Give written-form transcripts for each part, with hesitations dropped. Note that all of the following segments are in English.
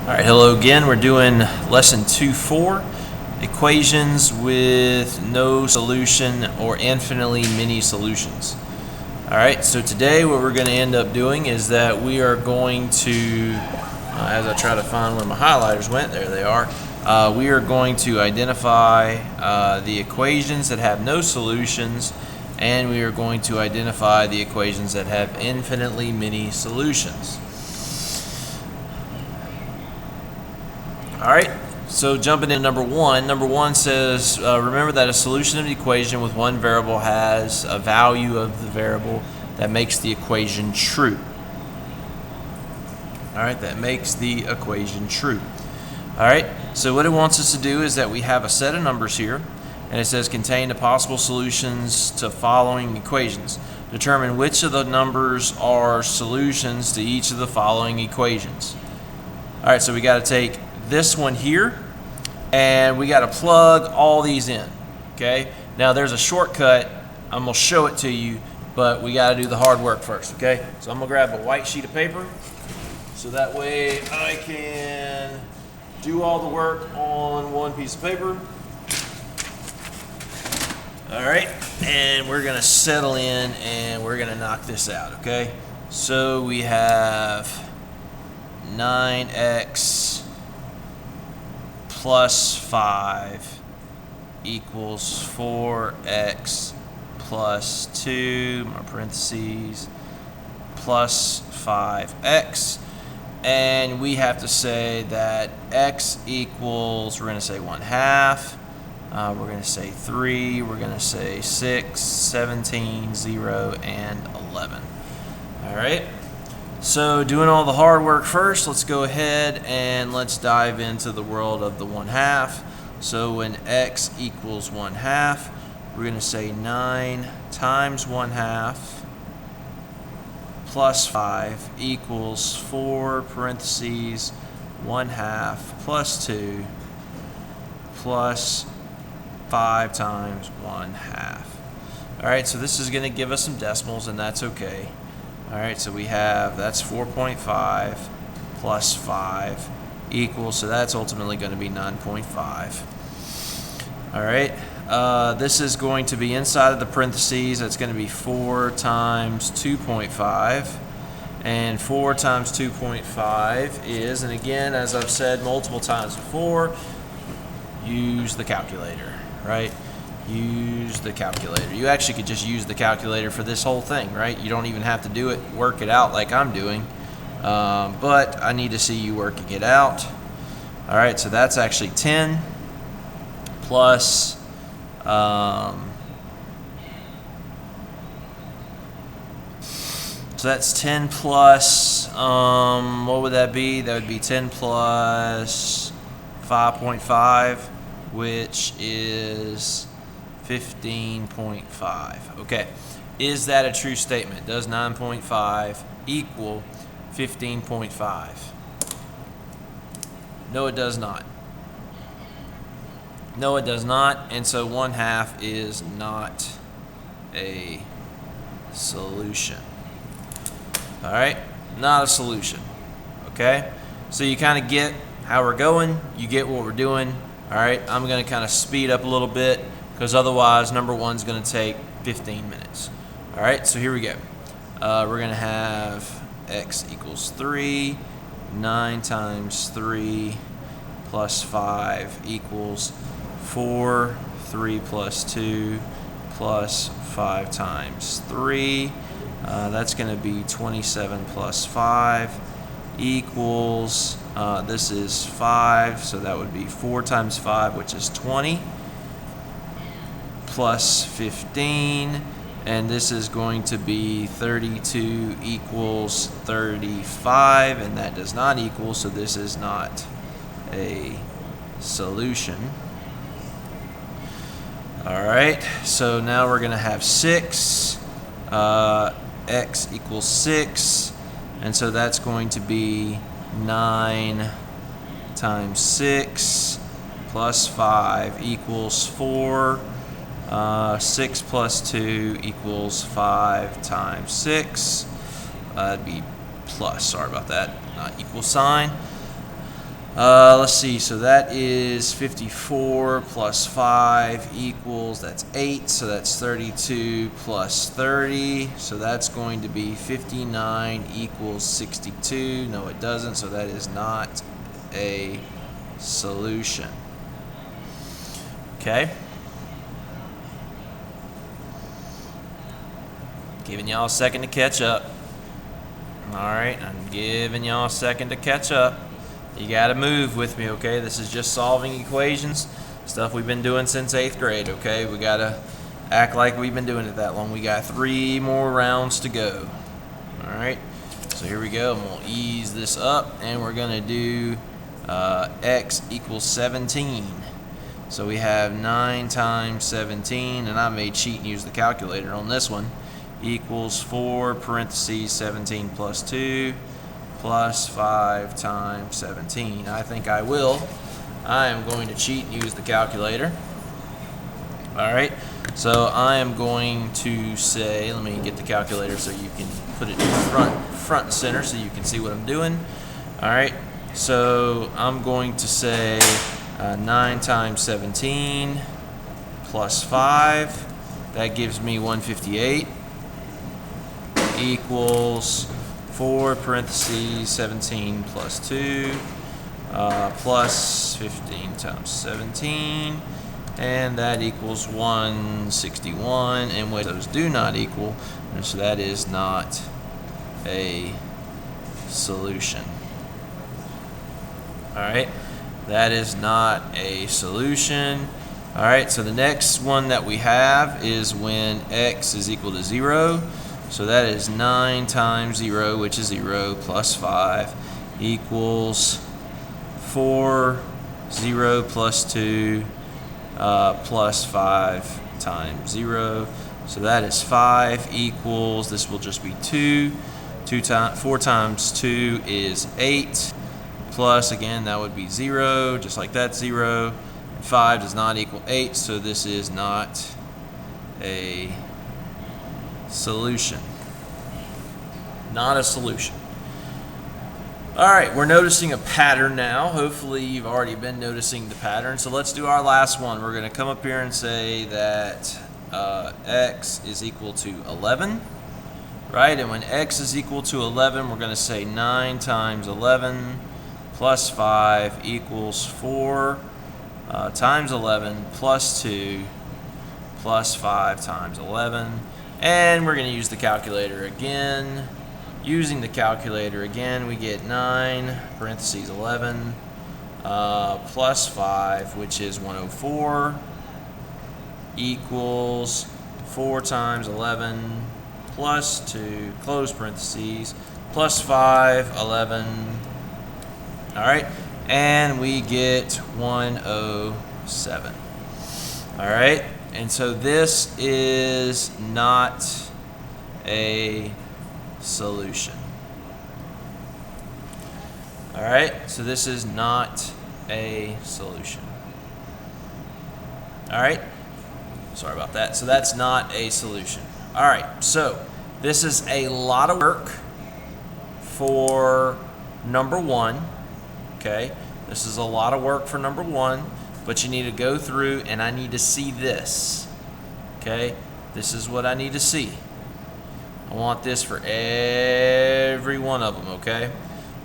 All right, hello again. We're doing lesson 2.4, equations with no solution or infinitely many solutions. All right, so today what we're going to end up doing is that we are going to, as I try to find where my highlighters went, there they are. We are going to identify the equations that have no solutions, and we are going to identify the equations that have infinitely many solutions. All right, so jumping in number one. Number one says, remember that a solution of the equation with one variable has a value of the variable that makes the equation true. All right, that makes the equation true. All right, so what it wants us to do is that we have a set of numbers here, and it says contain the possible solutions to following equations. Determine which of the numbers are solutions to each of the following equations. All right, so we got to take this one here, and we got to plug all these in. Okay, now there's a shortcut. I'm gonna show it to you, but we got to do the hard work first. Okay, so I'm gonna grab a white sheet of paper so that way I can do all the work on one piece of paper. All right, and we're gonna settle in and we're gonna knock this out. Okay, so we have 9x plus 5 equals 4x plus 2, my parentheses, plus 5x. And we have to say that x equals, we're going to say 1/2, we're going to say 3, we're going to say 6, 17, 0, and 11. All right. So doing all the hard work first, let's go ahead and let's dive into the world of the 1/2. So when x equals 1/2, we're going to say 9 times 1/2 plus 5 equals 4 parentheses 1/2 plus 2 plus 5 times 1/2. All right, so this is going to give us some decimals, and that's okay. All right, so we have, that's 4.5 plus 5 equals, so that's ultimately going to be 9.5. All right, this is going to be inside of the parentheses. That's going to be 4 times 2.5. And 4 times 2.5 is, and again, as I've said multiple times before, use the calculator, right? Use the calculator. You actually could just use the calculator for this whole thing, right? You don't even have to do it, work it out like I'm doing. But I need to see you working it out. All right, so that's actually 10 plus so that's 10 plus what would that be? That would be 10 plus 5.5, which is 15.5. Okay, is that a true statement? Does 9.5 equal 15.5? No, it does not. No, it does not, and so 1/2 is not a solution. All right, not a solution. Okay, so you kind of get how we're going, you get what we're doing. All right, I'm going to kind of speed up a little bit because otherwise number one's going to take 15 minutes. All right, so here we go. We're going to have x equals 3, 9 times 3 plus 5 equals 4, 3 plus 2 plus 5 times 3. That's going to be 27 plus 5 equals, this is 5, so that would be 4 times 5, which is 20, plus 15, and this is going to be 32 equals 35, and that does not equal, so this is not a solution. All right, so now we're going to have 6, x equals 6, and so that's going to be 9 times 6 plus 5 equals 4. 6 plus 2 equals 5 times 6. That'd be plus, sorry about that, not equal sign. Let's see, so that is 54 plus 5 equals, that's 8, so that's 32 plus 30, so that's going to be 59 equals 62. No, it doesn't, so that is not a solution. Okay? Giving y'all a second to catch up. Alright, I'm giving y'all a second to catch up. You gotta move with me, okay? This is just solving equations, stuff we've been doing since 8th grade, okay? We gotta act like we've been doing it that long. We got 3 more rounds to go. Alright, so here we go. I'm gonna ease this up, and we're gonna do x equals 17. So we have 9 times 17, and I may cheat and use the calculator on this one, equals 4 parentheses 17 plus 2 plus 5 times 17. I think I will. I am going to cheat and use the calculator. Alright, so I am going to say, let me get the calculator so you can put it front and center so you can see what I'm doing. Alright, so I'm going to say 9 times 17 plus 5. That gives me 158 equals 4 parentheses 17 plus 2 plus 15 times 17, and that equals 161, and when those do not equal, so that is not a solution. Alright, that is not a solution. Alright, so the next one that we have is when x is equal to 0. So that is 9 times 0, which is 0, plus 5, equals 4, 0 plus 2, plus 5 times 0. So that is 5 equals, this will just be 2. 4 times 2 is 8. Plus, again, that would be 0, just like that, 0. 5 does not equal 8, so this is not a solution. Not a solution. Alright, we're noticing a pattern now. Hopefully you've already been noticing the pattern. So let's do our last one. We're going to come up here and say that x is equal to 11. Right? And when x is equal to 11, we're going to say 9 times 11 plus 5 equals 4 times 11 plus 2 plus 5 times 11. And we're going to use the calculator again. Using the calculator again, we get 9 parentheses 11 plus 5, which is 104, equals 4 times 11 plus 2, close parentheses, plus 5, 11. All right, and we get 107. All right. And so this is not a solution. All right, so this is not a solution. All right, sorry about that. So that's not a solution. All right, so this is a lot of work for number 1. Okay, this is a lot of work for number 1. But you need to go through, and I need to see this. Okay? This is what I need to see. I want this for every one of them, okay?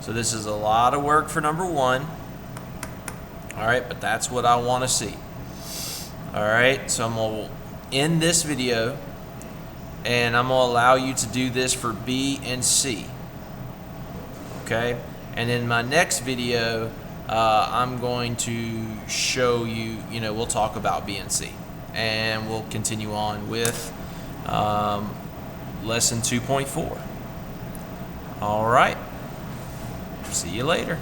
So this is a lot of work for number 1. All right, but that's what I want to see. All right, so I'm going to end this video, and I'm going to allow you to do this for B and C. Okay? And in my next video, I'm going to show you, we'll talk about B and C, and we'll continue on with lesson 2.4. All right. See you later.